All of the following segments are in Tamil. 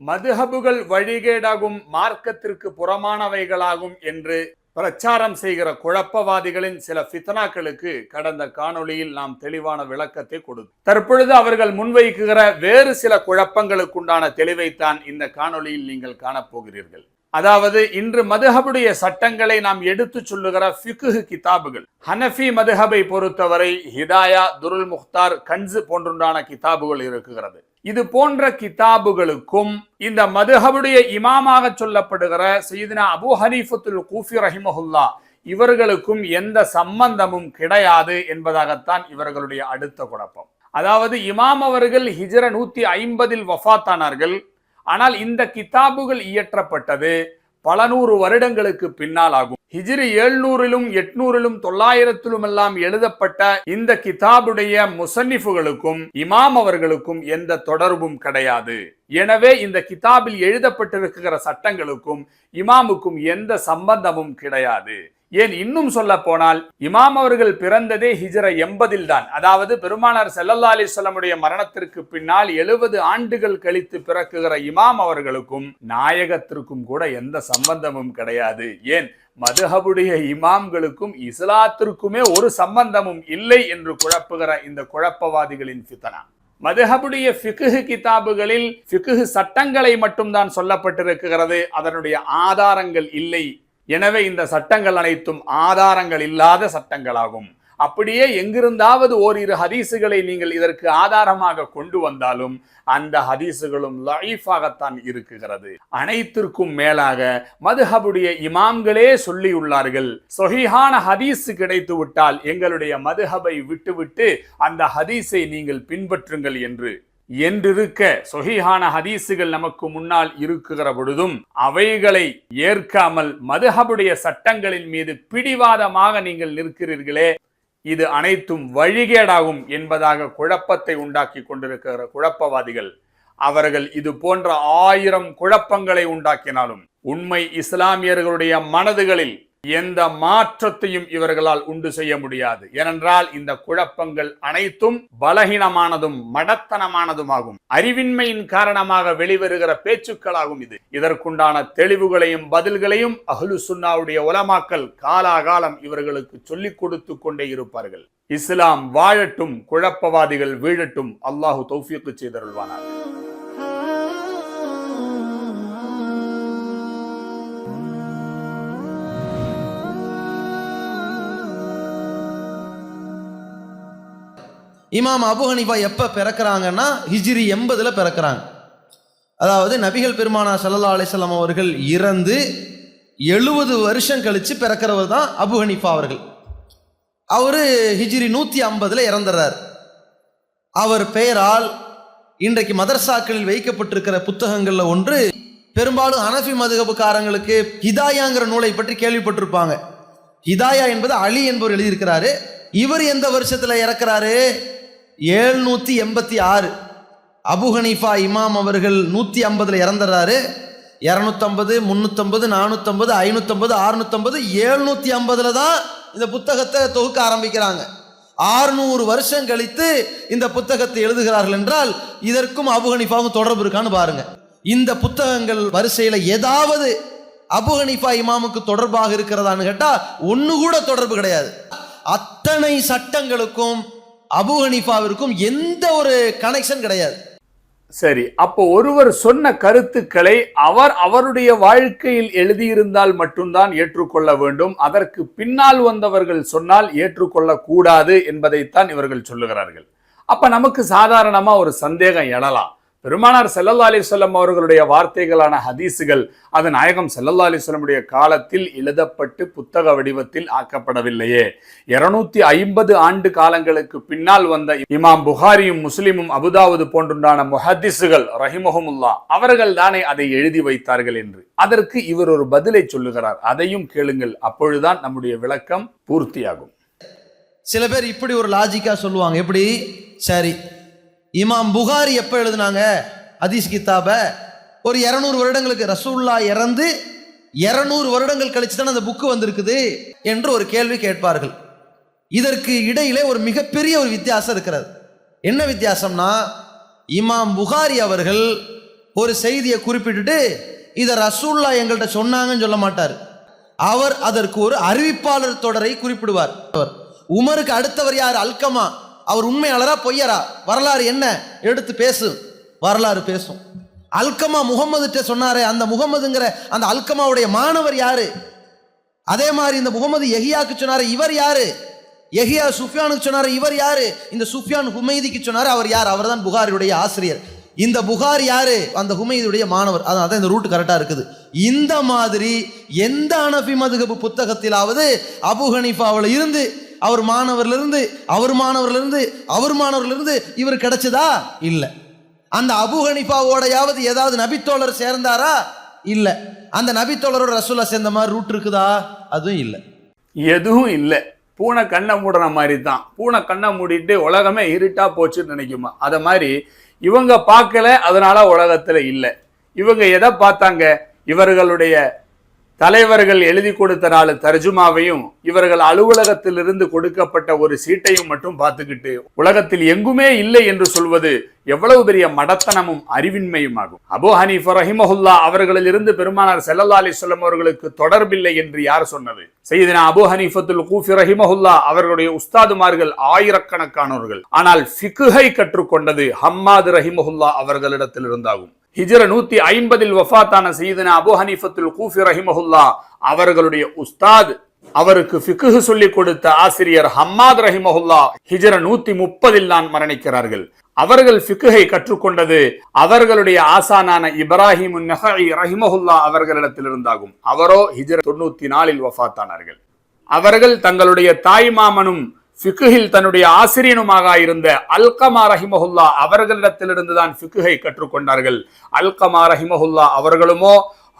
மதுஹபுகள் வழிகேடாகும், மார்க்கத்திற்கு புறமானவைகளாகும் என்று பிரச்சாரம் செய்கிற குழப்பவாதிகளின் சில ஃபித்னாக்களுக்கு கடந்த காணொளியில் நாம் தெளிவான விளக்கத்தை கொடுத்தோம். தற்பொழுது அவர்கள் முன்வைக்குகிற வேறு சில குழப்பங்களுக்குண்டான தெளிவைத்தான் இந்த காணொளியில் நீங்கள் காணப்போகிறீர்கள். அதாவது, இன்று மதுஹபுடைய சட்டங்களை நாம் எடுத்து சொல்லுகிற ஃபிக்ஹ் கிதாபுகள், ஹனஃபி மதுஹபை பொறுத்தவரை ஹிதாயா, துருல் முக்தார், கன்ஸ் போன்றுண்டான கிதாபுகள் இருக்குகிறது. இது போன்ற கிதாபுகளுக்கும் இந்த மதுஹபுடைய இமாமாக சொல்லப்படுகிற சையதுனா அபூ ஹனீஃபத்துல் கூஃபி ரஹிமஹுல்லா இவர்களுக்கும் எந்த சம்பந்தமும் கிடையாது என்பதாகத்தான் இவர்களுடைய அடுத்த குழப்பம். அதாவது, இமாம் அவர்கள் ஹிஜ்ர 150 வஃபாத்தானார்கள். ஆனால் இந்த கிதாபுகள் இயற்றப்பட்டது பல நூறு வருடங்களுக்கு பின்னால் ஆகும். ஹிஜ்ரி 700லும் 800லும் 900லும் எல்லாம் எழுதப்பட்ட இந்த கிதாபுடைய முசன்னிஃபுகளுக்கும் இமாம் அவர்களுக்கும் எந்த தொடர்பும் கிடையாது. எனவே இந்த கிதாபில் எழுதப்பட்டிருக்கிற சட்டங்களுக்கும் இமாமுக்கும் எந்த சம்பந்தமும் கிடையாது. ஏன், இன்னும் சொல்ல போனால் இமாம் அவர்கள் பிறந்ததே ஹிஜ்ர 80 தான். அதாவது பெருமானார் ஸல்லல்லாஹு அலைஹி வஸல்லமுடைய மரணத்திற்கு பின்னால் 70 ஆண்டுகள் கழித்து பிறக்குகிற இமாம் அவர்களுக்கும் நாயகத்திற்கும் கூட எந்த சம்பந்தமும் கிடையாது. ஏன், மதுஹபுடைய இமாம்களுக்கும் இஸ்லாத்திற்குமே ஒரு சம்பந்தமும் இல்லை என்று குழப்புகிற இந்த குழப்பவாதிகளின் ஃபித்னா. மதுஹபுடைய ஃபிக்ஹ் கிதாபுகளில் ஃபிக்ஹ் சட்டங்களை மட்டும்தான் சொல்லப்பட்டிருக்கிறது, அதனுடைய ஆதாரங்கள் இல்லை. எனவே இந்த சட்டங்கள் அனைத்தும் ஆதாரங்கள் இல்லாத சட்டங்களாகும். அப்படியே எங்கிருந்தாவது ஓரிரு ஹதீசுகளை நீங்கள் இதற்கு ஆதாரமாக கொண்டு வந்தாலும் அந்த ஹதீசுகளும் லஈஃபாகத்தான் இருக்குகிறது. அனைத்திற்கும் மேலாக மதுஹபுடைய இமாம்களே சொல்லியுள்ளார்கள், சொஹீஹான ஹதீஸ் கிடைத்து விட்டால் எங்களுடைய மதுஹபை விட்டுவிட்டு அந்த ஹதீஸை நீங்கள் பின்பற்றுங்கள் என்றிருக்க சொஹீஹான ஹதீசுகள் நமக்கு முன்னால் இருக்குகிற பொழுதும் அவைகளை ஏற்காமல் மதுஹபுடைய சட்டங்களின் மீது பிடிவாதமாக நீங்கள் நிற்கிறீர்களே, இது அனைத்தும் வழிகேடாகும் என்பதாக குழப்பத்தை உண்டாக்கி கொண்டிருக்கிற குழப்பவாதிகள், அவர்கள் இது போன்ற 1000 குழப்பங்களை உண்டாக்கினாலும் உண்மை இஸ்லாமியர்களுடைய மனதுகளில் எந்த மாற்றத்தையும் இவர்களால் உண்டு செய்ய முடியாது. ஏனென்றால் இந்த குழப்பங்கள் அனைத்தும் பலகீனமானதும் மடத்தனமானதுமாகும், அறிவின்மையின் காரணமாக வெளிவருகிற பேச்சுக்களாகும். இதற்குண்டான தெளிவுகளையும் பதில்களையும் அஹ்லு சுன்னாவுடைய உலமாக்கள் காலாகாலம் இவர்களுக்கு சொல்லிக் கொடுத்து கொண்டே இருப்பார்கள். இஸ்லாம் வாழட்டும், குழப்பவாதிகள் வீழட்டும். அல்லாஹு தௌஃபீக் செய்தருள்வானார். இமாம் அபூ ஹனீஃபா எப்போ பிறக்கிறாங்கன்னா ஹிஜ்ரி 80ல் பிறக்கிறாங்க. அதாவது நபிகள் பெருமானார் ஸல்லல்லாஹு அலைஹி வஸல்லம் அவர்கள் இறந்து 70 வருஷம் கழித்து பிறக்கிறவர் தான் அபூ ஹனீஃபா அவர்கள். அவர் ஹிஜ்ரி 150ல் இறந்துறார். அவர் பெயரால் இன்றைக்கு மதரசாக்களில் வைக்கப்பட்டிருக்கிற புத்தகங்களில் ஒன்று, பெரும்பாலும் ஹனஃபி மதுஹபுக்காரங்களுக்கு ஹிதாயாங்கிற நூலை பற்றி கேள்விப்பட்டிருப்பாங்க. ஹிதாயா என்பது அலி என்பவர் எழுதியிருக்கிறாரு. இவர் எந்த வருஷத்தில் இறக்கிறாரு? 786. அபூ ஹனீஃபா இமாம் அவர்கள் 150ல் இறந்துறாரு. 250, 350, 450, 550, 650, 750ல் தான் இந்த புத்தகத்தை தொகுக்க ஆரம்பிக்கிறாங்க. 600 வருஷம் கழித்து இந்த புத்தகத்தை எழுதுகிறார்கள் என்றால் இதற்கும் அபூ ஹனீஃபாவும் தொடர்பு இருக்கான்னு பாருங்க. இந்த புத்தகங்கள் வரிசையில் ஏதாவது அபூ ஹனீஃபா இமாமுக்கு தொடர்பாக இருக்கிறதான்னு கேட்டா ஒன்று கூட தொடர்பு கிடையாது. அத்தனை சட்டங்களுக்கும் அபூ ஹனீஃபாவிற்கும் எந்த ஒரு கனெக்ஷன் கிடையாது. சரி, அப்போ ஒருவர் சொன்ன கருத்துக்களை அவருடைய வாழ்க்கையில் எழுதியிருந்தால் மட்டும்தான் ஏற்றுக்கொள்ள வேண்டும், அதற்கு பின்னால் வந்தவர்கள் சொன்னால் ஏற்றுக்கொள்ள கூடாது என்பதைத்தான் இவர்கள் சொல்லுகிறார்கள். அப்ப நமக்கு சாதாரணமா ஒரு சந்தேகம் எழலாம். பெருமானார் ஸல்லல்லாஹு அலைஹி வஸல்லம் அவர்களுடைய வார்த்தைகளான ஹதீசுகள் அது நாயகம் ஸல்லல்லாஹு அலைஹி வஸல்லமுடைய காலத்தில் எழுதப்பட்டு புத்தக வடிவத்தில் ஆக்கப்படவில்லையே. 250 ஆண்டு காலங்களுக்கு பின்னால் வந்த இமாம் புகாரியும் முஸ்லிமும் அபுதாவுது போன்றுண்டான முஹத்திஸுகள் ரஹிமஹுமுல்லா அவர்கள் தானே அதை எழுதி வைத்தார்கள் என்று. அதற்கு இவர் ஒரு பதிலை சொல்லுகிறார், அதையும் கேளுங்கள், அப்பொழுதுதான் நம்முடைய விளக்கம் பூர்த்தியாகும். சில பேர் இப்படி ஒரு லாஜிக்கா சொல்லுவாங்க, எப்படி? சரி, இமாம் புகாரி எப்போ எழுதுனாங்க ஹதீஸ் கிதாப? ஒரு 200 வருடங்களுக்கு, ரசூலுல்லாஹ் இறந்து 200 வருடங்கள் கழிச்சு தானே அந்த புக்கு வந்திருக்குது என்று ஒரு கேள்வி கேட்பார்கள். இதற்கு இடையிலே ஒரு மிகப்பெரிய ஒரு வித்தியாசம் இருக்கிறது. என்ன வித்தியாசம்னா, இமாம் புகாரி அவர்கள் ஒரு செய்தியை குறிப்பிட்டுட்டு இதை ரசூல்லா எங்கள்கிட்ட சொன்னாங்கன்னு சொல்ல மாட்டார். அவர் அதற்கு ஒரு அறிவிப்பாளர் தொடரை குறிப்பிடுவார். உமருக்கு அடுத்தவர் யார்? அல்கமா. அவர் உண்மையாளரா பொய்யரா? வரலாறு என்ன எடுத்து பேசு, வரலாறு பேசும். அல்கமா முகமதுட்ட சொன்னாரே, அந்த முகமதுங்கிற அந்த அல்கமாவுடைய மாணவர் யாரு? அதே மாதிரி இந்த முகமது யஹியாக்கு சொன்னாரு, இவர் யாரு? யஹியா சுஃபியானுக்கு சொன்னாரு, இவர் யாரு? இந்த சுஃபியான் ஹுமைதிக்கு சொன்னாரு, அவர் யார்? அவர் தான் புகாரியுடைய ஆசிரியர். இந்த புகார் யாரு? அந்த ஹுமைதுடைய மாணவர். அதான் இந்த ரூட் கரெக்டா இருக்குது. இந்த மாதிரி எந்த ஹனஃபி மதுஹப் புத்தகத்திலாவது அபு ஹனீஃபாவில் இருந்து அவர் மாணவர்ல இருந்து அவர் மாணவர்ல இருந்து அவர் மாணவர்ல இருந்து இவர் கிடைச்சதா? இல்ல. அந்த அபு ஹனீஃபாவோடையாவது ஏதாவது நபித்தோழர் சேர்ந்தாரா? இல்ல. அந்த நபித்தோழரோட ரசூலா சேர்ந்த மாதிரி ரூட் இருக்குதா? அதுவும் இல்லை, எதுவும் இல்லை. பூனை கண்ணை மூடுற மாதிரி தான். பூனை கண்ணை மூடிட்டு உலகமே இருட்டா போச்சுன்னு நினைக்குமா? அத மாதிரி இவங்க பார்க்கல, அதனால உலகத்துல இல்லை. இவங்க எதை பார்த்தாங்க? இவர்களுடைய தலைவர்கள் எழுதி கொடுத்த 4 தர்ஜுமாவையும் இவர்கள் அலுவலகத்திலிருந்து கொடுக்கப்பட்ட ஒரு சீட்டையும் மட்டும் பார்த்துக்கிட்டு உலகத்தில் எங்குமே இல்லை என்று சொல்வது எவ்வளவு பெரிய மடத்தனமும் அறிவின்மையும் ஆகும். அபூ ஹனீஃபா ரஹிமஹுல்லா அவர்களிலிருந்து பெருமானார் ஸல்லல்லாஹு அலைஹி வஸல்லம் அவர்களுக்கு தொடர்பில்லை என்று யார் சொன்னது? சையதுனா அபூ ஹனீஃபத்துல் கூஃபி ரஹிமஹுல்லா அவர்களுடைய உஸ்தாதுமார்கள் ஆயிரக்கணக்கானவர்கள். ஆனால் ஃபிக்ஹை கற்றுக்கொண்டது ஹம்மாது ரஹிமஹுல்லா அவர்களிடத்தில் இருந்தாகும். ஹிஜ்ர 150 வஃபாத்தான சையதுனா அபூ ஹனீஃபத்துல் கூஃபி ரஹிமஹுல்லா அவர்களுடைய உஸ்தாத், அவருக்கு ஃபிக்ஹ் சொல்லிக் கொடுத்த ஆசிரியர் ஹம்மாத் ரஹிமஹுல்லா ஹிஜ்ர 130 தான் மரணிக்கிறார்கள். அவர்கள் ஃபிக்ஹை கற்றுக்கொண்டது அவர்களுடைய ஆசானான இப்ராஹிம் நஹஇ ரஹிமஹுல்லா அவர்களிடத்தில் இருந்தாகும். அவரோ ஹிஜ்ர 94 வஃபாத்தானார்கள். அவர்கள் தங்களுடைய தாய் மாமனும் ஃபிக்ஹில் தன்னுடைய ஆசிரியனுமாக இருந்த அல்கமா ரஹிமஹுல்லா அவர்களிடத்திலிருந்து தான் ஃபிக்ஹை கற்றுக்கொண்டார்கள். அல்கமா ரஹிமஹுல்லா அவர்களுமோ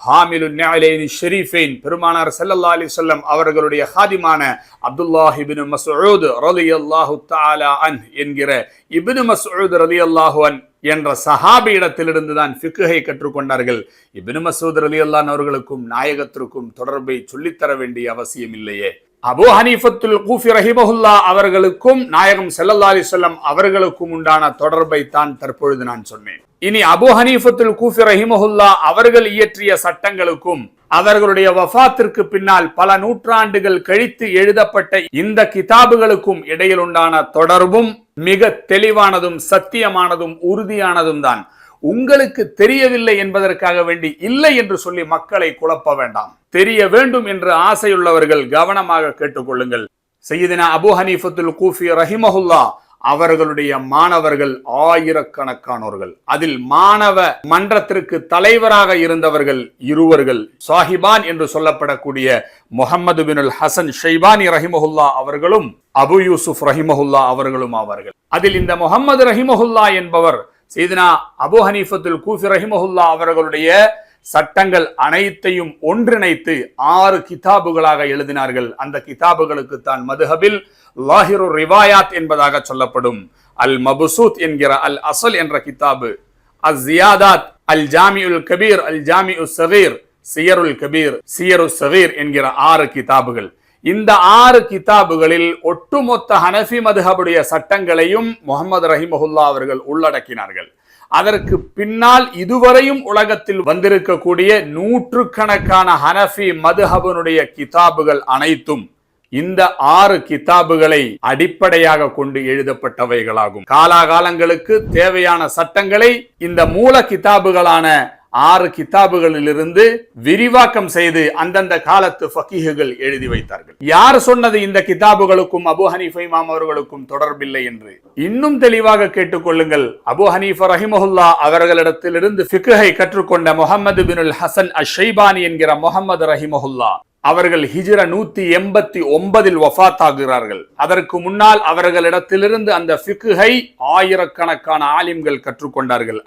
ஹாமிலுன் நிஅலைனி ஷரீஃபைன் பெருமானார் ஸல்லல்லாஹு அலைஹி வஸல்லம் அவர்களுடைய ஹாதிமான அப்துல்லாஹ் இப்னு மஸ்ஊத் ரலியல்லாஹு தஆலா அன் என்கிற இப்னு மஸ்ஊத் ரலியல்லாஹு அன் என்ற சஹாபி இடத்திலிருந்து தான் ஃபிக்ஹை கற்றுக்கொண்டார்கள். இப்னு மஸ்ஊத் ரலியல்லாஹு அவர்களுக்கும் நாயகத்திற்கும் தொடர்பை சொல்லித்தர வேண்டிய அவசியம் இல்லையே. அபூ ஹனீஃபத்துல் கூஃபி ரஹிமஹுல்லா அவர்களுக்கும் நாயகம் ஸல்லல்லாஹு அலைஹி வஸல்லம் அவர்களுக்கும் உண்டான தொடர்பை தான் தற்பொழுது நான் சொன்னேன். இனி அபூ ஹனீஃபத்துல் கூஃபி ரஹிமஹுல்லா அவர்கள் இயற்றிய சட்டங்களுக்கும் அவர்களுடைய வஃபாத்திற்கு பின்னால் பல நூற்றாண்டுகள் கழித்து எழுதப்பட்ட இந்த கிதாபுகளுக்கும் இடையில் உண்டான தொடர்பும் மிக தெளிவானதும் சத்தியமானதும் உறுதியானதும் தான். உங்களுக்கு தெரியவில்லை என்பதற்காக வேண்டி இல்லை என்று சொல்லி மக்களை குழப்ப வேண்டாம். தெரிய வேண்டும் என்று ஆசையுள்ளவர்கள் கவனமாக கேட்டுக்கொள்ளுங்கள். சையதுனா அபூ ஹனீஃபத்துல் கூஃபி ரஹிமஹுல்லா அவர்களுடைய மாணவர்கள் ஆயிரக்கணக்கானோர்கள். அதில் மாணவ மன்றத்திற்கு தலைவராக இருந்தவர்கள் இருவர்கள். சாஹிபான் என்று சொல்லப்படக்கூடிய முஹம்மது பினுல் ஹசன் ஷைபானி ரஹிமஹுல்லா அவர்களும் அபு யூசுப் ரஹிமஹுல்லா அவர்களும் ஆவார்கள். அதில் இந்த முஹம்மது ரஹிமஹுல்லா என்பவர் சையதுனா அபூ ஹனீஃபத்துல் கூஃபி ரஹிமஹுல்லா அவர்களுடைய சட்டங்கள் அனைத்தையும் ஒன்றிணைத்து 6 கிதாபுகளாக எழுதினார்கள். அந்த கிதாபுகளுக்கு தான் மதுஹபில் லாஹிரு ரிவாயாத் என்பதாக சொல்லப்படும். அல் மபுசூத் என்கிற அல் அசல் என்ற கிதாபு, அல் ஜியாதாத், அல் ஜாமிஉல் கபீர், அல் ஜாமிஉ ஸகீர், சியருல் கபீர், சியரு ஸகீர் என்கிற 6 கிதாபுகள். இந்த 6 கிதாபுகளில் ஒட்டுமொத்த ஹனஃபி மதுஹபுடைய சட்டங்களையும் முஹம்மது ரஹிமஹுல்லா அவர்கள் உள்ளடக்கினார்கள். அதற்கு பின்னால் இதுவரையும் உலகத்தில் வந்திருக்கக்கூடிய நூற்றுக்கணக்கான ஹனஃபி மதுஹபனுடைய கிதாபுகள் அனைத்தும் இந்த 6 கிதாபுகளை அடிப்படையாக கொண்டு எழுதப்பட்டவைகளாகும். காலாகாலங்களுக்கு தேவையான சட்டங்களை இந்த மூல கிதாபுகளான 6 கிதாபுகளிலிருந்து விரிவாக்கம் செய்து அந்தந்த காலத்து ஃபகீஹுகள் எழுதி வைத்தார்கள். யார் சொன்னது இந்த கிதாபுகளுக்கும் அபூ ஹனீஃபா இமாம் அவர்களுக்கும் தொடர்பில்லை என்று? இன்னும் தெளிவாக கேட்டுக்கொள்ளுங்கள். அபூ ஹனீஃபா ரஹிமஹுல்லா அவர்களிடத்திலிருந்து ஃபிக்ஹை கற்றுக்கொண்ட முஹம்மது பினுல் ஹசன் அஷ்-ஷைபானி என்கிற முஹம்மது ரஹிமஹுல்லா அவர்கள் ஹிஜ்ர 189 வஃபாத்தாகிறார்கள். அதற்கு முன்னால் அவர்களிடத்திலிருந்து அந்த ஃபிக்ஹை ஆயிரக்கணக்கான ஆலிம்கள் கற்றுக்கொண்டார்கள்.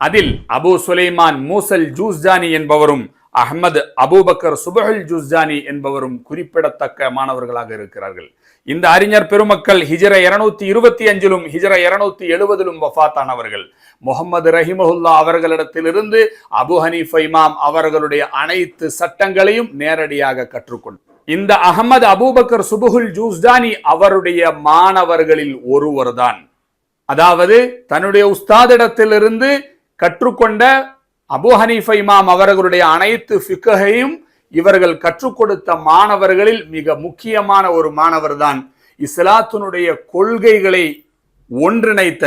அதில் அபு சுலைமான் மூசல் ஜூஸ்ஜானி என்பவரும் அஹ்மது அபூபக்கர் சுபஹுல் ஜூஸ்ஜானி என்பவரும் குறிப்பிடத்தக்க மாணவர்களாக இருக்கிறார்கள். இந்த அறிஞர் பெருமக்கள் ஹிஜ்ர 225 ஹிஜ்ர 270 வஃபாத்தானவர்கள். முஹம்மது ரஹிமஹுல்லா அவர்களிடத்திலிருந்து அபூ ஹனீஃபா இமாம் அவர்களுடைய அனைத்து சட்டங்களையும் நேரடியாக கற்றுக்கொண்டார். இந்த அஹ்மது அபூபக்கர் சுபஹுல் ஜூஸ்ஜானி அவருடைய மாணவர்களில் ஒருவர்தான். அதாவது தன்னுடைய உஸ்தாதிடத்திலிருந்து கற்றுக்கொண்ட அபூ ஹனீஃபா இமாம் அவர்களுடைய அனைத்து ஃபிக்ஹையும் இவர்கள் கற்றுக் கொடுத்த மாணவர்களில் மிக முக்கியமான ஒரு மாணவர் தான் இஸ்லாத்தினுடைய கொள்கைகளை ஒன்றிணைத்த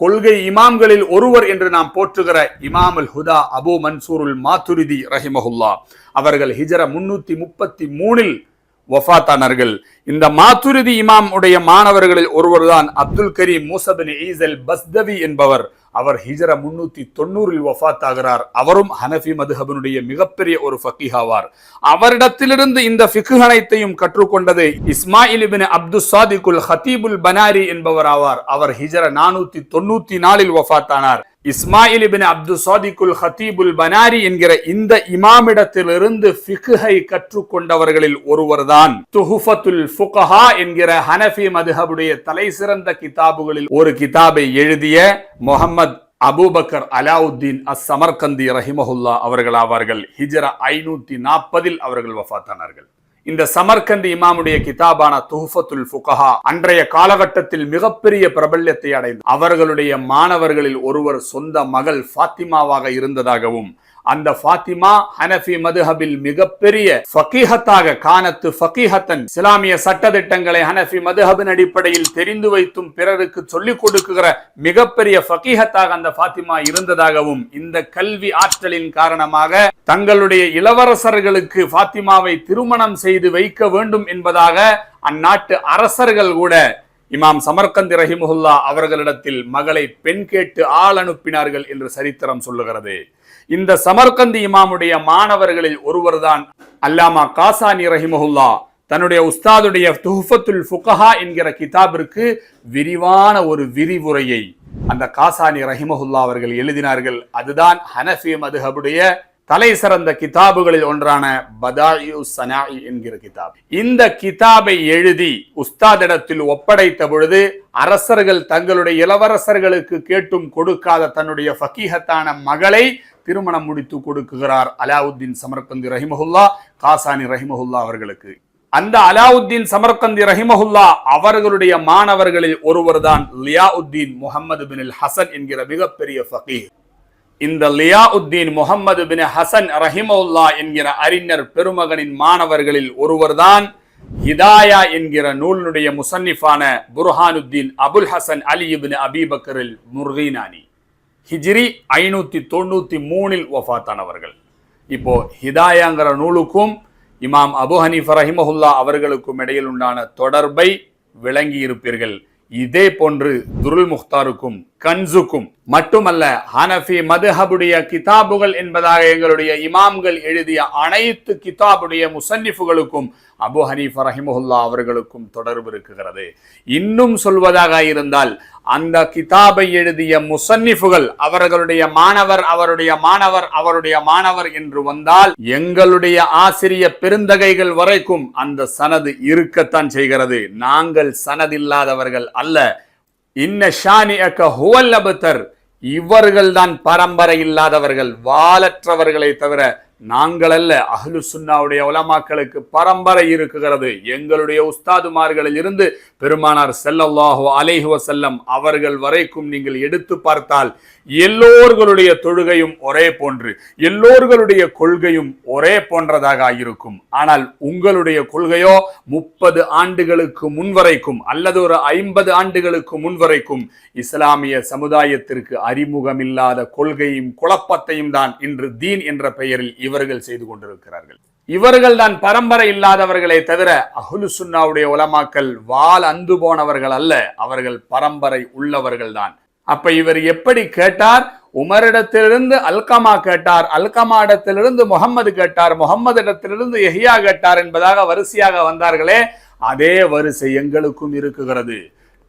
கொள்கை இமாம்களில் ஒருவர் என்று நாம் போற்றுகிற இமாம் அல் ஹுதா அபு மன்சூருல் மாத்துரிதி ரஹிமஹுல்லா அவர்கள் ஹிஜ்ர 333 வஃபாத்தானார்கள். இந்த மாத்துரிதி இமாம் உடைய மாணவர்களில் ஒருவர் தான் அப்துல் கரீம் மூஸா பின் ஈஸல் பஸ்தவி என்பவர். அவர் ஹிஜ்ர 390 வஃபாத்தாகிறார். அவரும் ஹனஃபி மதுஹபினுடைய மிகப்பெரிய ஒரு ஃபக்கீஹாவார். அவரிடத்திலிருந்து இந்த ஃபிக்ஹ் அனைத்தையும் கற்றுக்கொண்டது இஸ்மாயில் இப்னு அப்துஸ் சாதிகுல் ஹதீபுல் பனாரி என்பவர் ஆவார். அவர் ஹிஜ்ர 494 வஃபாத்தானார். இஸ்மாயில் இப்னு அப்துஸ் சாதிகுல் ஹதீபுல் பனாரி என்கிற இந்த இமாமிடத்திலிருந்து ஃபிக்ஹை கற்றுக்கொண்டவர்களில் ஒருவர்தான் துஹ்ஃபத்துல் ஃபுகஹா என்கிற ஹனஃபி மதுஹபுடைய தலை சிறந்த கிதாபுகளில் ஒரு கிதாபை எழுதிய முஹம்மது அபூபக்கர் அலாவுத்தீன் அஸ்-சமர்கந்தி ரஹிமஹுல்லா அவர்கள் ஆவார்கள். ஹிஜ்ர 540 அவர்கள் வஃபாத்தானார்கள். இந்த சமர்கந்தி இமாமுடைய கிதாபான துஹ்ஃபத்துல் ஃபுகஹா அன்றைய காலகட்டத்தில் மிகப்பெரிய பிரபல்யத்தை அடைந்தது. அவர்களுடைய மாணவர்களில் ஒருவர் சொந்த மகள் ஃபாத்திமாவாக இருந்ததாகவும் அந்த ஃபாத்திமா ஹனஃபி மதுஹபில் மிகப்பெரிய ஃபகீஹத்தாக கானத்து ஃபகீஹத்தன் இஸ்லாமிய சட்டதிட்டங்களை ஹனஃபி மதுஹபின் அடிப்படையில் தெரிந்து வைத்தும் பிறருக்கு சொல்லிக் கொடுக்குகிற மிகப்பெரிய ஃபகீஹத்தாக அந்த ஃபாத்திமா இருந்ததாகவும் இந்த கல்வி ஆற்றலின் காரணமாக தங்களுடைய இளவரசர்களுக்கு ஃபாத்திமாவை திருமணம் செய்து வைக்க வேண்டும் என்பதாக அந்நாட்டு அரசர்கள் கூட இமாம் சமர்கந்தி ரஹிமஹுல்லா அவர்களிடத்தில் மகளை பெண் கேட்டு ஆள் அனுப்பினார்கள் என்று சரித்திரம் சொல்லுகிறது. இந்த சமர்கந்தி இமாமுடைய மாணவர்களில் ஒருவர்தான் அல்லாமா காசானி ரஹிமஹுல்லா. தன்னுடைய உஸ்தாதுடைய துஹ்ஃபத்துல் ஃபுகஹா என்கிற கிதாபிற்கு விரிவான ஒரு விரிவுரையை அந்த காசானி ரஹிமஹுல்லா அவர்கள் எழுதினார்கள். அதுதான் ஹனஃபி மதுஹபுடைய தலை சிறந்த கிதாபுகளில் ஒன்றான பதாயிஉஸ் ஸனாஇ என்கிற கிதாப். இந்த கிதாபை எழுதி உஸ்தாதிடத்தில் ஒப்படைத்த பொழுது அரசர்கள் தங்களுடைய இளவரசர்களுக்கு கேட்டும் கொடுக்காத தன்னுடைய ஃபகீஹத்தான மகளை திருமணம் முடித்து கொடுக்குகிறார் அலாவுத்தீன் சமர்கந்தி ரஹிமஹுல்லா காசானி ரஹிமஹுல்லா அவர்களுக்கு. அந்த அலாவுத்தீன் சமர்கந்தி ரஹிமஹுல்லா அவர்களுடைய மாணவர்களில் ஒருவர் தான் லியாஉத்தீன் முஹம்மது பின் ஹசன் என்கிற மிகப்பெரிய ஃபகீஹ். இந்த லியாஉத்தீன் முஹம்மது பின் ஹசன் ரஹிமஹுல்லா என்கிற அறிஞர் பெருமகனின் மாணவர்களில் ஒருவர் தான் ஹிதாயா என்கிற நூலினுடைய முசன்னிஃபான புர்ஹானுத்தீன் அபுல் ஹசன் அலி இப்னு அபீ பக்கரில் முர்கீனானி. ஹிஜ்ரி 593 வஃபாத்தானவர்கள். இப்போ ஹிதாயாங்கிற நூலுக்கும் இமாம் அபு ஹனீஃபா ரஹிமஹுல்லா அவர்களுக்கும் இடையில் உண்டான தொடர்பை விளங்கி இருப்பீர்கள். இதே போன்று துருல் முக்தாருக்கும் கன்சுக்கும் மட்டுமல்ல ஹனஃபி மதுஹபுடைய கிதாபுகள் என்பதாக எங்களுடைய இமாம்கள் எழுதிய அனைத்து கிதாபுடைய முசன்னிஃபுகளுக்கும் அபு ஹனீஃபா ரஹிமஹுல்லா அவர்களுக்கும் தொடர்பு இருக்கிறது. இன்னும் சொல்வதாக இருந்தால் அந்த கிதாபை எழுதிய முசன்னிஃபுகள் அவர்களுடைய மாணவர் அவருடைய மாணவர் அவருடைய மாணவர் என்று வந்தால் எங்களுடைய ஆசிரிய பெருந்தகைகள் வரைக்கும் அந்த சனது இருக்கத்தான் செய்கிறது. நாங்கள் சனதில்லாதவர்கள் அல்ல. இன்ன ஷானிஅக ஹுவல் அப்தர், இவர்கள் தான் பரம்பரை இல்லாதவர்கள், வாலற்றவர்களை தவிர நாங்கள் அல்ல. அஹ்லு சுன்னாவுடைய உலமாக்களுக்கு பரம்பரை இருக்குகிறது. எங்களுடைய உஸ்தாதுமார்களில் இருந்து பெருமானார் ஸல்லல்லாஹு அலைஹி வஸல்லம் அவர்கள் வரைக்கும் நீங்கள் எடுத்து பார்த்தால் எல்லோர்களுடைய தொழுகையும் ஒரே போன்று, எல்லோர்களுடைய கொள்கையும் ஒரே போன்றதாக இருக்கும். ஆனால் உங்களுடைய கொள்கையோ 30 ஆண்டுகளுக்கு முன்வரைக்கும் அல்லது ஒரு 50 ஆண்டுகளுக்கு முன்வரைக்கும் இஸ்லாமிய சமுதாயத்திற்கு அறிமுகமில்லாத கொள்கையும் குழப்பத்தையும் தான் இன்று தீன் என்ற பெயரில் இவர்கள் செய்து கொண்டிருக்கிறார்கள். இவர்கள் தான் பரம்பரை இல்லாதவர்களை தவிர அஹ்லு சுன்னாவுடைய உலமாக்கள் வால் அந்து போனவர்கள் அல்ல, அவர்கள் பரம்பரை உள்ளவர்கள் தான். அப்ப இவர் எப்படி கேட்டார்? உமரிடத்திலிருந்து அல்கமா கேட்டார், அல்கமா இடத்திலிருந்து முகம்மது கேட்டார், முகம்மது இடத்திலிருந்து யஹ்யா கேட்டார் என்பதாக வரிசையாக வந்தார்களே, அதே வரிசை எங்களுக்கும் இருக்குகிறது.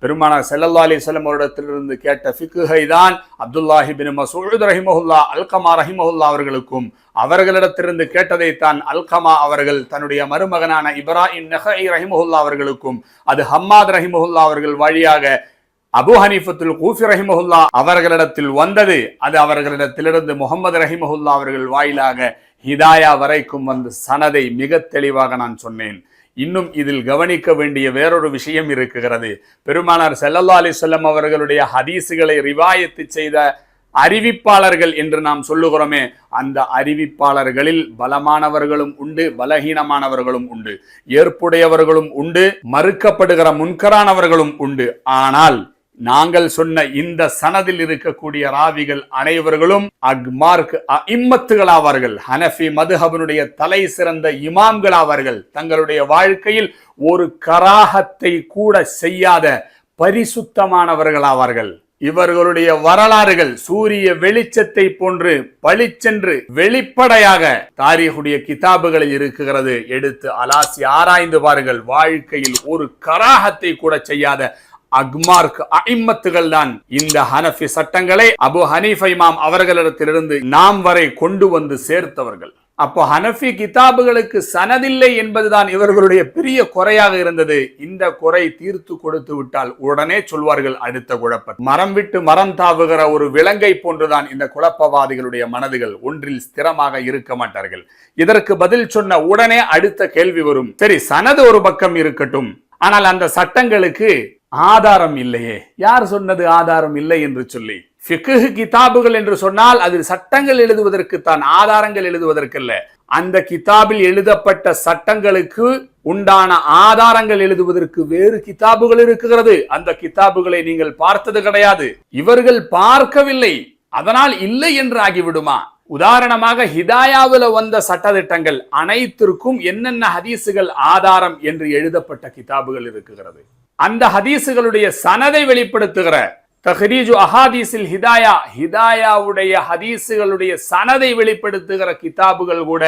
பெருமானார் ஸல்லல்லாஹு அலைஹி வஸல்லம் அவரிடத்திலிருந்து கேட்ட ஃபிக்ஹை தான் அப்துல்லாஹி பின் மஸ்ஊத் ரஹிமஹுல்லா அல்கமா ரஹிமஹுல்லா அவர்களுக்கும், அவர்களிடத்திலிருந்து கேட்டதைத்தான் அல்கமா அவர்கள் தன்னுடைய மருமகனான இப்ராஹிம் நஹஇ ரஹிமஹுல்லா அவர்களுக்கும், அது ஹம்மாத் ரஹிமஹுல்லா அவர்கள் வழியாக அபு ஹனீஃபத்துல் கூஃபி ரஹிமஹுல்லா அவர்களிடத்தில் வந்தது. அது அவர்களிடத்திலிருந்து முகமது ரஹிமஹுல்லா அவர்கள் வாயிலாக ஹிதாயா வரைக்கும் வந்து சனதை மிக தெளிவாக நான் சொன்னேன். இன்னும் இதில் கவனிக்க வேண்டிய வேறொரு விஷயம் இருக்கிறது. பெருமானார் ஸல்லல்லாஹு அலைஹி வஸல்லம் அவர்களுடைய ஹதீஸுகளை ரிவாயத்து செய்த அறிவிப்பாளர்கள் என்று நாம் சொல்லுகிறோமே, அந்த அறிவிப்பாளர்களில் பலமானவர்களும் உண்டு, பலகீனமானவர்களும் உண்டு, ஏற்புடையவர்களும் உண்டு, மறுக்கப்படுகிற முன்கரானவர்களும் உண்டு. ஆனால் நாங்கள் சொன்ன இந்த சனதில் இருக்கக்கூடிய ராவிகள் அனைவர்களும் அக்மார்க் அஇம்மத்துகள் ஆவார்கள். ஹனஃபி மதுஹபினுடைய தலை சிறந்த இமாம்கள் ஆவார்கள். தங்களுடைய வாழ்க்கையில் ஒரு கராஹத்தை கூட செய்யாத பரிசுத்தமானவர்கள் ஆவார்கள். இவர்களுடைய வரலாறுகள் சூரிய வெளிச்சத்தை போன்று பளிச்சென்று வெளிப்படையாக தாரீஹுடைய கிதாபுகளில் இருக்கிறது. எடுத்து அலாசி ஆராய்ந்து பாருங்கள். வாழ்க்கையில் ஒரு கராஹத்தை கூட செய்யாத அக்மார்க் அஇம்மத்துகள் தான் இந்த ஹனஃபி சட்டங்களை அபு ஹனீஃபா இமாம் அவர்களிடத்திலிருந்து நாம் வரை கொண்டு வந்து சேர்த்தவர்கள். அப்போ ஹனஃபி கிதாபுகளுக்கு சனதில்லை என்பதுதான் இவர்களுடைய பெரிய குறையாக இருந்தது. இந்த குறை தீர்த்து கொடுத்து விட்டால் உடனே சொல்வார்கள் அடுத்த குழப்பம். மரம் விட்டு மரம் தாவுகிற ஒரு விலங்கை போன்றுதான் இந்த குழப்பவாதிகளுடைய மனதுகள். ஒன்றில் ஸ்திரமாக இருக்க மாட்டார்கள். இதற்கு பதில் சொன்ன உடனே அடுத்த கேள்வி வரும். சரி, சனது ஒரு பக்கம் இருக்கட்டும், ஆனால் அந்த சட்டங்களுக்கு ஆதாரம் இல்லையே. யார் சொன்னது ஆதாரம் இல்லை என்று சொல்லி? ஃபிக்ஹ் கிதாபுகள் என்று சொன்னால் அது சட்டங்கள் எழுதுவதற்கு தான், ஆதாரங்கள் எழுதுவதற்கல்ல. அந்த கிதாபில் எழுதப்பட்ட சட்டங்களுக்கு உண்டான ஆதாரங்கள் எழுதுவதற்கு வேறு கிதாபுகள் இருக்கிறது. அந்த கிதாபுகளை நீங்கள் பார்த்தது கிடையாது, இவர்கள் பார்க்கவில்லை, அதனால் இல்லை என்று ஆகிவிடுமா? உதாரணமாக ஹிதாயாவில் வந்த சட்டதிட்டங்கள் அனைத்திற்கும் என்னென்ன ஹதீசுகள் ஆதாரம் என்று எழுதப்பட்ட கிதாபுகள் இருக்கிறது. அந்த ஹதீசுகளுடைய சனதை வெளிப்படுத்துகிற தஹ்ரீஜு அஹாதீஸில் ஹிதாயா, ஹிதாயாவுடைய ஹதீசுகளுடைய சனதை வெளிப்படுத்துகிற கிதாபுகள் கூட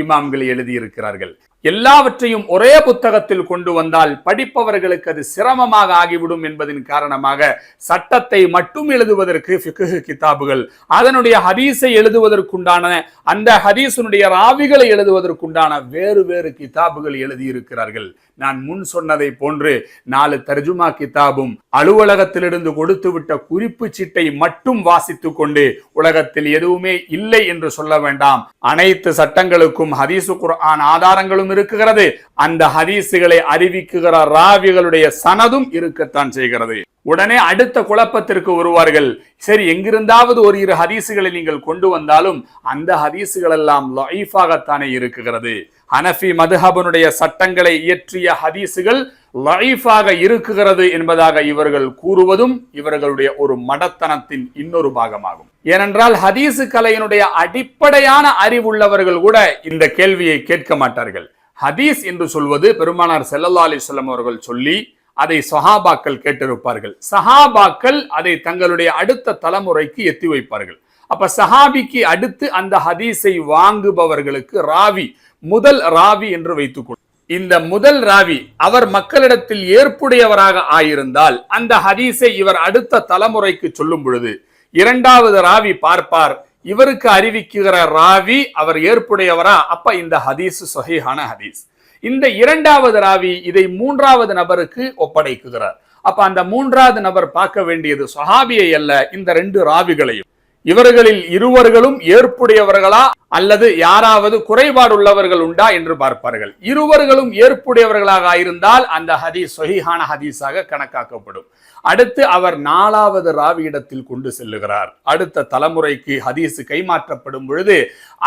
இமாம்கள் எழுதியிருக்கிறார்கள். எல்லாவற்றையும் ஒரே புத்தகத்தில் கொண்டு வந்தால் படிப்பவர்களுக்கு அது சிரமமாக ஆகிவிடும் என்பதன் காரணமாக சட்டத்தை மட்டும் எழுதுவதற்கு ஃபிக்ஹ் கிதாபுகள், அதனுடைய ஹதீஸை எழுதுவதற்குண்டான அந்த ஹதீஸுடைய ராவிகளை எழுதுவதற்குண்டான வேறு வேறு கிதாபுகள் எழுதியிருக்கிறார்கள். நான் முன் சொன்னதை போன்று 4 தர்ஜுமா கிதாபும் அலுவலகத்திலிருந்து கொடுத்து விட்ட குறிப்பு சீட்டை மட்டும் வாசித்துக் கொண்டு உலகத்தில் எதுவுமே இல்லை என்று சொல்ல வேண்டாம். அனைத்து சட்டங்களுக்கும் ஹதீசு குர்ஆன் ஆதாரங்களும் இருக்கிறது. அந்த ஹதீசுகளை அறிவிக்குகிற ராவிகளுடைய சனதும் இருக்கத்தான் செய்கிறது. உடனே அடுத்த குழப்பத்திற்கு வருவார்கள். சரி, எங்கிருந்தாவது ஒரு 2 ஹதீசுகளை நீங்கள் கொண்டு வந்தாலும் அந்த ஹதீசுகள் எல்லாம் லஈஃபாகத்தானே இருக்கிறது. ஹனஃபி மதுஹபனுடைய சட்டங்களை இயற்றிய ஹதீசுகள் லஈஃபாக இருக்கிறது என்பதாக இவர்கள் கூறுவதும் இவர்களுடைய ஒரு மடத்தனத்தின் இன்னொரு பாகமாகும். ஏனென்றால் ஹதீசு கலையினுடைய அடிப்படையான அறிவுள்ளவர்கள் கூட இந்த கேள்வியை கேட்க மாட்டார்கள். ஹதீஸ் என்று சொல்வது பெருமானார் ஸல்லல்லாஹு அலைஹி வஸல்லம் அவர்கள் சொல்லி அதை சஹாபாக்கள் கேட்டிருப்பார்கள். சஹாபாக்கள் அதை தங்களுடைய அடுத்த தலைமுறைக்கு எத்தி வைப்பார்கள். அப்ப சஹாபிக்கு அடுத்து அந்த ஹதீஸை வாங்குபவர்களுக்கு ராவி, முதல் ராவி என்று வைத்துக்கொள். இந்த முதல் ராவி அவர் மக்களிடத்தில் ஏற்புடையவராக ஆயிருந்தால் அந்த ஹதீஸை இவர் அடுத்த தலைமுறைக்கு சொல்லும் பொழுது இரண்டாவது ராவி பார்ப்பார், இவருக்கு அறிவிக்கிற ராவி அவர் ஏற்புடையவரா, அப்ப இந்த ஹதீஸ் சஹீஹான ஹதீஸ். இந்த இரண்டாவது ராவி இதை மூன்றாவது நபருக்கு ஒப்படைக்குகிறார். அப்ப அந்த மூன்றாவது நபர் பார்க்க வேண்டியது சஹாபியை அல்ல, இந்த 2 ராவிகளையும். இவர்களில் இருவர்களும் ஏற்புடையவர்களா அல்லது யாராவது குறைபாடு உள்ளவர்கள் உண்டா என்று பார்ப்பார்கள். இருவர்களும் ஏற்புடையவர்களாக இருந்தால் அந்த ஹதீஸ் சஹீஹான ஹதீஸாக கணக்காக்கப்படும். அடுத்து அவர் 4வது ராவியிடத்தில் கொண்டு செல்லுகிறார். அடுத்த தலைமுறைக்கு ஹதீஸ் கைமாற்றப்படும் பொழுது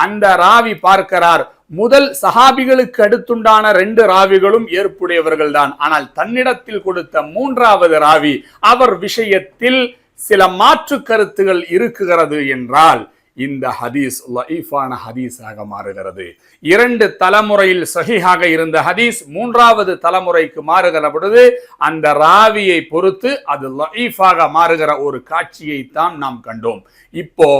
அந்த ராவி பார்க்கிறார், முதல் சஹாபிகளுக்கு அடுத்துண்டான 2 ராவிகளும் ஏற்புடையவர்கள் தான். ஆனால் தன்னிடத்தில் கொடுத்த 3வது ராவி அவர் விஷயத்தில் சில மாற்று கருத்துகள் இருக்கிறது என்றால் இந்த ஹதீஸ் லஈஃபான ஹதீஸாக மாறுகிறது. 2 தலைமுறையில் சஹீஹாக இருந்த ஹதீஸ் 3வது தலைமுறைக்கு மாறுகிற பொழுது அந்த ராவியை பொறுத்து அது லஈஃபாக மாறுகிற ஒரு காட்சியை தான் நாம் கண்டோம். இப்போ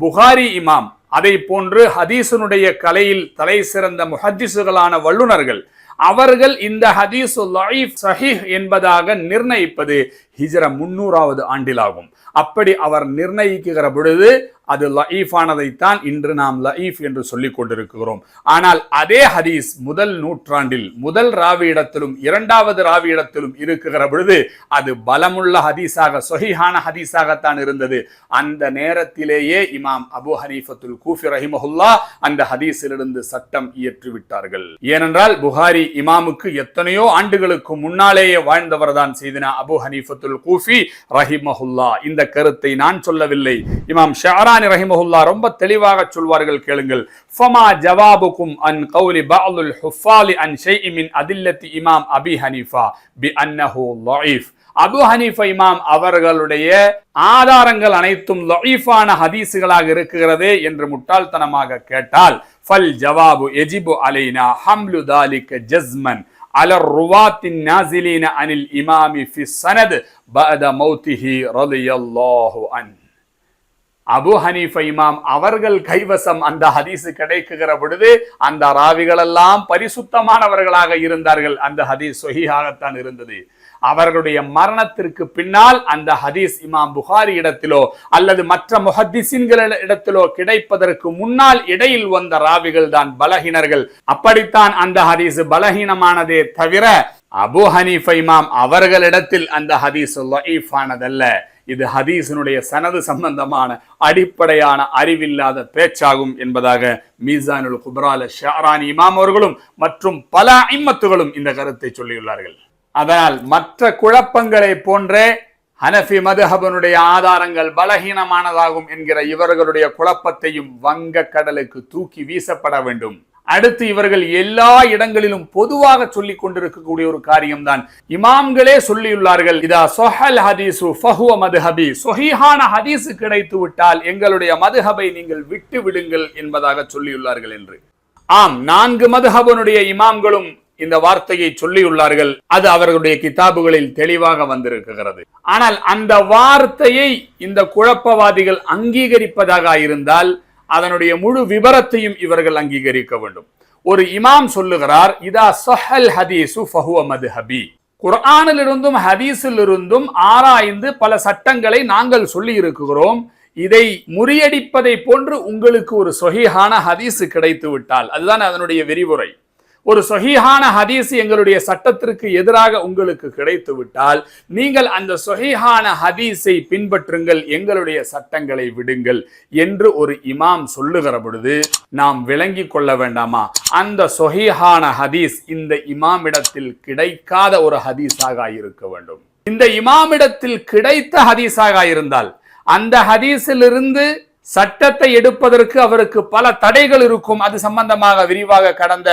புகாரி இமாம், அதை போன்று ஹதீஸனுடைய கலையில் தலை சிறந்த முஹத்திஸுகளான வல்லுநர்கள் அவர்கள் இந்த ஹதீஸ் லஈஃப் சஹீஹ் என்பதாக நிர்ணயிப்பது ஹிஜ்ர 300வது ஆண்டிலாகும். அப்படி அவர் நிர்ணயிக்கிற பொழுது அது லஈஃபானதைத்தான் இன்று நாம் லஈஃப் என்று சொல்லிக் கொண்டிருக்கிறோம். ஆனால் அதே ஹதீஸ் முதல் நூற்றாண்டில் முதல் ராவியிடத்திலும் இரண்டாவது ராவியிடத்திலும் இருக்கிற பொழுது அது பலமுள்ள ஹதீஸாக சொஹீஹான ஹதீஸாகத்தான் இருந்தது. அந்த நேரத்திலேயே இமாம் அபு ஹனீஃபத்துல் கூஃபி ரஹிமஹுல்லா அந்த ஹதீஸிலிருந்து சட்டம் இயற்றிவிட்டார்கள். ஏனென்றால் புகாரி இமாமுக்கு எத்தனையோ ஆண்டுகளுக்கு முன்னாலேயே வாழ்ந்தவர் தான் செய்தினா அபு ஹனீஃபத்துல் கூஃபி ரஹிமஹுல்லா. இந்த கருத்தை நான் சொல்லவில்லை, இமாம் ஷஅரானி ரஹிமஹுல்லா ரொம்ப தெளிவாக சொல்வார்கள், கேளுங்கள். ஃபமா ஜவாபுக்கும் அன் கௌலி பஅதுல் ஹுஃபாலி அன் ஷைஇ மின் அதில்லத்தி இமாம் அபி ஹனீஃபா பி அன்னஹு லஈஃப். அபு ஹனீஃபா இமாம் அவர்களுடைய ஆதாரங்கள் அனைத்தும் லஈஃபான ஹதீஸுகளாக இருக்கிறதே என்று முட்டாள்தனமாக கேட்டால், ஃபல் ஜவாபு யஜிபு அலைனா ஹம்லு தாலிக ஜஸ்மன் அலர் ருவாத்தின் நாசிலீன அனில் இமாமி ஃபி ஸனத் பஅத மௌத்திஹி ரலியல்லாஹு அன்ஹு. அபு ஹனீஃபா இமாம் அவர்கள் கைவசம் அந்த ஹதீஸ் கிடைக்குகிற பொழுது அந்த ராவிகள் எல்லாம் பரிசுத்தமானவர்களாக இருந்தார்கள். அந்த ஹதீஸ் சொஹீஹாகத்தான் இருந்தது. அவர்களுடைய மரணத்திற்கு பின்னால் அந்த ஹதீஸ் இமாம் புகாரி இடத்திலோ அல்லது மற்ற முஹத்திஸின்களிடத்திலோ கிடைப்பதற்கு முன்னால் இடையில் வந்த ராவிகள் தான் பலஹீனர்கள். அப்படித்தான் அந்த ஹதீஸ் பலஹீனமானதே தவிர அபு ஹனீஃபா இமாம் அவர்களிடத்தில் அந்த ஹதீஸ் லஈஃபானதல்ல. இது ஹதீஸினுடைய சனது சம்பந்தமான அடிப்படையான அறிவில்லாத பேச்சாகும் என்பதாக மீசானுல் குப்ரால ஷஅரானி இமாம் அவர்களும் மற்றும் பல அஇம்மத்துகளும் இந்த கருத்தை சொல்லியுள்ளார்கள். அதனால் மற்ற குழப்பங்களை போன்றே ஹனஃபி மதுஹபனுடைய ஆதாரங்கள் பலஹீனமானதாகும் என்கிற இவர்களுடைய குழப்பத்தையும் வங்க கடலுக்கு தூக்கி வீசப்பட வேண்டும். அடுத்து இவர்கள் எல்லா இடங்களிலும் பொதுவாக சொல்லிக் கொண்டிருக்கக்கூடிய ஒரு காரியம்தான், இமாம்களே சொல்லியுள்ளார்கள், இதா சொஹல் ஹதீசு ஃபஹுவ மதுஹபி, சொஹீஹான ஹதீஸ் கிடைத்து விட்டால் எங்களுடைய மதுஹபை நீங்கள் விட்டு விடுங்கள் என்பதாக சொல்லியுள்ளார்கள் என்று. ஆம், 4 மதுஹபனுடைய இமாம்களும் இந்த வார்த்தையை சொல்லியுள்ளார்கள். அது அவர்களுடைய கிதாபுகளில் தெளிவாக வந்திருக்கிறது. ஆனால் அந்த வார்த்தையை இந்த குழப்பவாதிகள் அங்கீகரிப்பதாக இருந்தால் அதனுடைய முழு விபரத்தையும் இவர்கள் அங்கீகரிக்க வேண்டும். ஒரு இமாம் சொல்லுகிறார், இதா ஸஹல் ஹதீஸு ஃபஹுவ மதுஹபி, குர்ஆனிலிருந்தும் ஹதீஸிலிருந்தும் ஆராய்ந்து பல சட்டங்களை நாங்கள் சொல்லி இருக்கிறோம். இதை முறியடிப்பதை போன்று உங்களுக்கு ஒரு சொஹீஹான ஹதீஸ் கிடைத்து விட்டால், அதுதான் அதனுடைய விரிவுரை. ஒரு சொஹீஹான ஹதீஸ் எங்களுடைய சட்டத்திற்கு எதிராக உங்களுக்கு கிடைத்து விட்டால் நீங்கள் அந்த சொஹீஹான ஹதீஸை பின்பற்றுங்கள், எங்களுடைய சட்டங்களை விடுங்கள் என்று ஒரு இமாம் சொல்லுகிற பொழுது நாம் விளங்கி கொள்ள வேண்டாமா? அந்த சொஹீஹான ஹதீஸ் இந்த இமாமிடத்தில் கிடைக்காத ஒரு ஹதீஸாக இருக்க வேண்டும். இந்த இமாமிடத்தில் கிடைத்த ஹதீஸாக இருந்தால் அந்த ஹதீஸிலிருந்து சட்டத்தை எடுப்பதற்கு அவருக்கு பல தடைகள் இருக்கும். அது சம்பந்தமாக விரிவாக கடந்த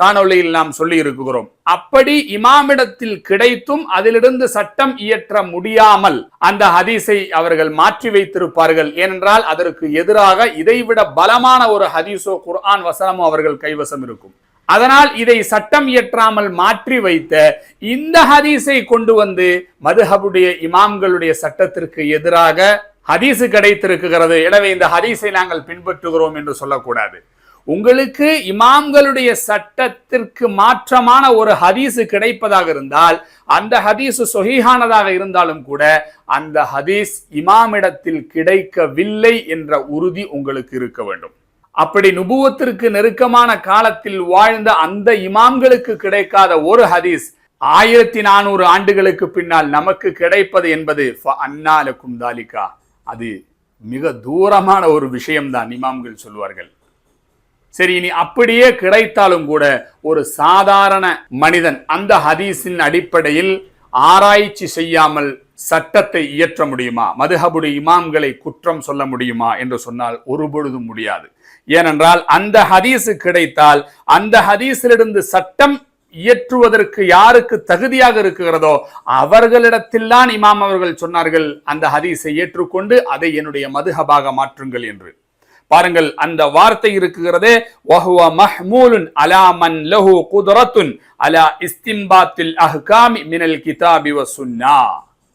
காணொளியில் நாம் சொல்லி இருக்கிறோம். அப்படி இமாமிடத்தில் கிடைத்தும் அதிலிருந்து சட்டம் இயற்ற முடியாமல் அந்த ஹதீஸை அவர்கள் மாற்றி வைத்திருப்பார்கள். ஏனென்றால் அதற்கு எதிராக இதைவிட பலமான ஒரு ஹதீஸோ குர்ஆன் வசனமோ அவர்கள் கைவசம் இருக்கும். அதனால் இதை சட்டம் இயற்றாமல் மாற்றி வைத்த இந்த ஹதீஸை கொண்டு வந்து மதுஹபுடைய இமாம்களுடைய சட்டத்திற்கு எதிராக ஹதீஸ் கிடைத்திருக்கிறது, எனவே இந்த ஹதீஸை நாங்கள் பின்பற்றுகிறோம் என்று சொல்லக்கூடாது. உங்களுக்கு இமாம்களுடைய சட்டத்திற்கு மாற்றமான ஒரு ஹதீஸ் கிடைப்பதாக இருந்தால் அந்த ஹதீஸ் சொஹீஹானதாக இருந்தாலும் கூட அந்த ஹதீஸ் இமாமிடத்தில் கிடைக்கவில்லை என்ற உறுதி உங்களுக்கு இருக்க வேண்டும். அப்படி நுபுவத்திற்கு நெருக்கமான காலத்தில் வாழ்ந்த அந்த இமாம்களுக்கு கிடைக்காத ஒரு ஹதீஸ் 1400 ஆண்டுகளுக்கு பின்னால் நமக்கு கிடைப்பது என்பது அன்னாலக்கும் தாலிகா, அது மிக தூரமான ஒரு விஷயம்தான் இமாம்கள் சொல்வார்கள். சரி, இனி அப்படியே கிடைத்தாலும் கூட ஒரு சாதாரண மனிதன் அந்த ஹதீஸின் அடிப்படையில் ஆராய்ச்சி செய்யாமல் சட்டத்தை இயற்ற முடியுமா? மதுஹபுடைய இமாம்களை குற்றம் சொல்ல முடியுமா என்று சொன்னால் ஒருபொழுதும் முடியாது. ஏனென்றால் அந்த ஹதீஸ் கிடைத்தால் அந்த ஹதீஸிலிருந்து சட்டம் இயற்றுவதற்கு யாருக்கு தகுதியாக இருக்கிறதோ அவர்களிடத்தில்தான் இமாம் அவர்கள் சொன்னார்கள், அந்த ஹதீஸை ஏற்றுக்கொண்டு அதை என்னுடைய மதுஹபாக மாற்றுங்கள் என்று. பாருங்கள், அந்த வார்த்தை இருக்குகிறதே, வஹுவ மஹ்மூலுன் அலா மன் லஹு குத்ரத்துன் அலா இஸ்திம்பாத்தில் அஹ்காமி மினல் கிதாபி வ சுன்னah.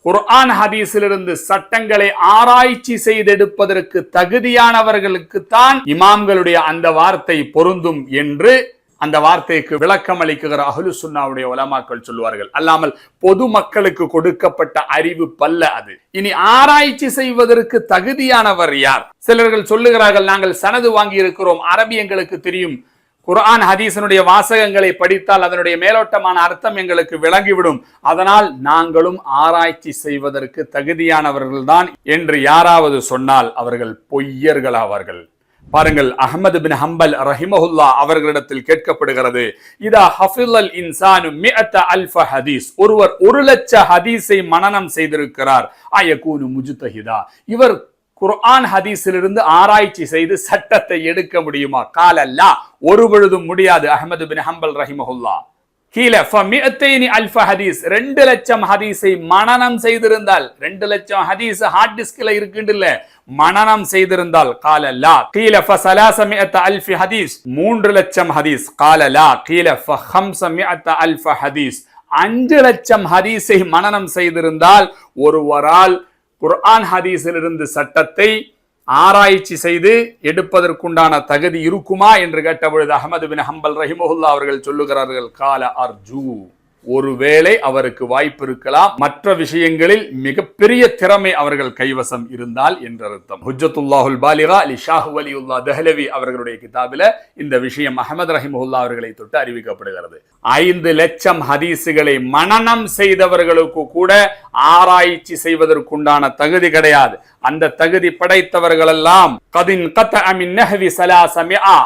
குர்ஆன் ஹதீஸிலிருந்து சட்டங்களை ஆராய்ச்சி செய்தெடுப்பதற்கு தகுதியானவர்களுக்கு தான் இமாம்களுடைய அந்த வார்த்தை பொருந்தும் என்று அந்த வார்த்தைக்கு விளக்கம் அளிக்கிற அஹ்லு சுன்னாவுடைய உலமாக்கள் சொல்லுவார்கள். அல்லாமல் பொதுமக்களுக்கு கொடுக்கப்பட்ட அறிவு பல்ல அது. இனி ஆராய்ச்சி செய்வதற்கு தகுதியானவர் யார்? சிலர்கள் சொல்லுகிறார்கள், நாங்கள் சனது வாங்கி இருக்கிறோம், அரபி எங்களுக்கு தெரியும், குர்ஆன் ஹதீஸனுடைய வாசகங்களை படித்தால் அதனுடைய மேலோட்டமான அர்த்தம் எங்களுக்கு விளங்கிவிடும், அதனால் நாங்களும் ஆராய்ச்சி செய்வதற்கு தகுதியானவர்கள் தான் என்று யாராவது சொன்னால் அவர்கள் பொய்யர்கள் ஆவார்கள். பாருங்கள், அஹ்மது பின் ஹம்பல் ரஹிமஹுல்லா அவர்களிடத்தில் கேட்கப்படுகிறது, இதா ஹஃபில் இன்சானு மிஅத அல்ஃப ஹதீஸ், ஒருவர் 1,00,000 ஹதீஸை மனனம் செய்திருக்கிறார், அயகூனு முஜ்தஹிதா, இவர் குர்ஆன் ஹதீஸிலிருந்து ஆராய்ச்சி செய்து சட்டத்தை எடுக்க முடியுமா? காலல்லா, ஒரு பொழுதும் முடியாது. அஹ்மது பின் ஹம்பல் ரஹிமஹுல்லா. கீழ ஃபமிஅத்தைனி அல்ஃப ஹதீஸ், 2,00,000 ஹதீஸை மனனம் செய்திருந்தால், 2,00,000 ஹதீஸ் ஹார்ட் டிஸ்க்ல இருக்குன்னு மனனம் செய்திருந்தால், காலல்லா. கீழ ஃபஸலாஸமிஅத அல்ஃபி ஹதீஸ், 3,00,000 ஹதீஸ், காலலா. கீழ ஃபஹம்ஸமிஅத அல்ஃப ஹதீஸ், 5,00,000 ஹதீஸை மனனம் செய்திருந்தால் ஒருவரால் குர்ஆன் ஹதீஸிலிருந்து சட்டத்தை ஆராய்ச்சி செய்து எடுப்பதற்குண்டான தகுதி இருக்குமா என்று கேட்டபொழுது அஹ்மது பின் ஹம்பல் ரஹிமஹுல்லா அவர்கள் சொல்லுகிறார்கள், கால அர்ஜூ, ஒருவேளை அவருக்கு வாய்ப்பு இருக்கலாம், மற்ற விஷயங்களில் மிகப்பெரிய திறமை அவர்கள் கைவசம் இருந்தால் என்ற அர்த்தம். ஹுஜ்ஜத்துல்லாஹுல் பாலிகா லி ஷாஹ் வலியுல்லா தஹ்லவி அவர்களுடைய கிதாபில இந்த விஷயம் அஹ்மத் ரஹிமஹுல்லா அவர்களை தொட்டு அறிவிக்கப்படுகிறது. 5,00,000 ஹதீஸுகளை மனனம் செய்தவர்களுக்கு கூட ஆராய்ச்சி செய்வதற்குண்டான தகுதி கிடையாது. அந்த தகுதி படைத்தவர்கள் எல்லாம் கதின் கத்அ மின் நஹ்வி ஸலாஸமிஆ,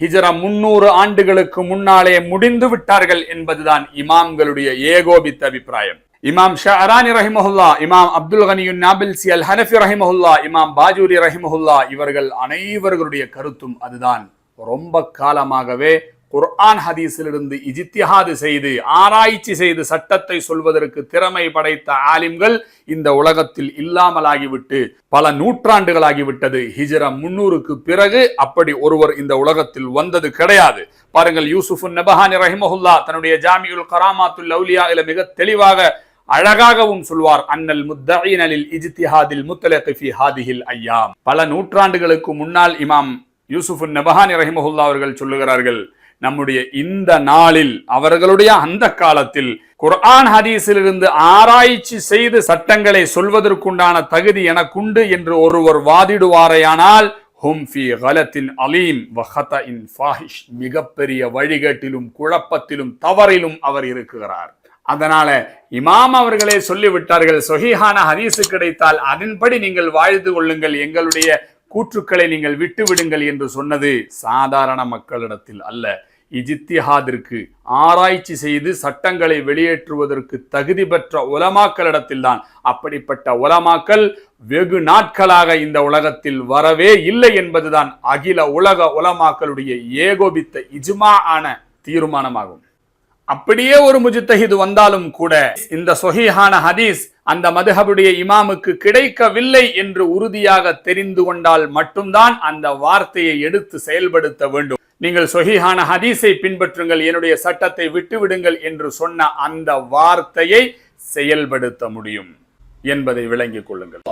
ஹிஜ்ரா 300 ஆண்டுகளுக்கு முன்னாலே முடிந்து விட்டார்கள் என்பதுதான் இமாம்களுடைய ஏகோபித்த அபிப்பிராயம். இமாம் ஷஅரானி ரஹிமஹுல்லா, இமாம் அப்துல் கனியுன் நாபில்சி அல் ஹனஃபி ரஹிமஹுல்லா, இமாம் பாஜூரி ரஹிமஹுல்லா, இவர்கள் அனைவர்களுடைய கருத்தும் அதுதான். ரொம்ப காலமாகவே குர்ஆன் ஹதீஸிலிருந்து இஜ்திஹாது செய்து ஆராய்ச்சி செய்து சட்டத்தை சொல்வதற்கு திறமை படைத்த ஆலிம்கள் இந்த உலகத்தில் இல்லாமலாகிவிட்டு பல நூற்றாண்டுகளாகிவிட்டது. ஹிஜ்ரா 300க்கு பிறகு அப்படி ஒருவர் இந்த உலகத்தில் வந்தது கிடையாது. பாருங்கள், யூசுஃபுன் நபஹானி ரஹிமஹுல்லா தன்னுடைய ஜாமியுல் கராமாத்துல் அவுலியால மிக தெளிவாக அழகாகவும் சொல்வார், அன்னல் முத்தஈன லில் இஜ்திஹாதில் முத்லக் ஃபீ ஹாதிஹில் அய்யாம். பல நூற்றாண்டுகளுக்கு முன்னால் இமாம் யூசுஃபுன் நபஹானி ரஹிமஹுல்லா அவர்கள் சொல்லுகிறார்கள், நம்முடைய இந்த நாளில் அவர்களுடைய அந்த காலத்தில் குர்ஆன் ஹதீஸிலிருந்து ஆராய்ச்சி செய்து சட்டங்களை சொல்வதற்குண்டான தகுதி எனக்குண்டு என்று ஒருவர் வாதிடுவாரையானால் ஹும் ஃபீ கலத்தின் அலீம் வ ஹதஇன் ஃபாஹிஷ், மிகப்பெரிய வழிகேட்டிலும் குழப்பத்திலும் தவறிலும் அவர் இருக்கிறார். அதனால இமாம் அவர்களே சொல்லிவிட்டார்கள், சொஹீஹான ஹதீஸ் கிடைத்தால் அதன்படி நீங்கள் வாழ்ந்து கொள்ளுங்கள், எங்களுடைய கூற்றுக்களை நீங்கள் விட்டு விடுங்கள் என்று சொன்னது சாதாரண மக்களிடத்தில் அல்ல, இஜ்திஹாதிற்கு ஆராய்ச்சி செய்து சட்டங்களை வெளியேற்றுவதற்கு தகுதி பெற்ற உலமாக்களிடத்தில் தான். அப்படிப்பட்ட உலமாக்கள் வெகு நாட்களாக இந்த உலகத்தில் வரவே இல்லை என்பதுதான் அகில உலக உலமாக்களுடைய ஏகோபித்த இஜ்மா ஆன தீர்மானமாகும். அப்படியே ஒரு முஜ்தஹித் வந்தாலும் கூட இந்த சொஹீஹான ஹதீஸ் அந்த மதுஹபுடைய இமாமுக்கு கிடைக்கவில்லை என்று உறுதியாக தெரிந்து கொண்டால் மட்டும்தான் அந்த வார்த்தையை எடுத்து செயல்படுத்த வேண்டும். நீங்கள் சொஹீஹான ஹதீஸை பின்பற்றுங்கள், என்னுடைய சட்டத்தை விட்டுவிடுங்கள் என்று சொன்ன அந்த வார்த்தையை செயல்படுத்த முடியும் என்பதை விளங்கிக் கொள்ளுங்கள்.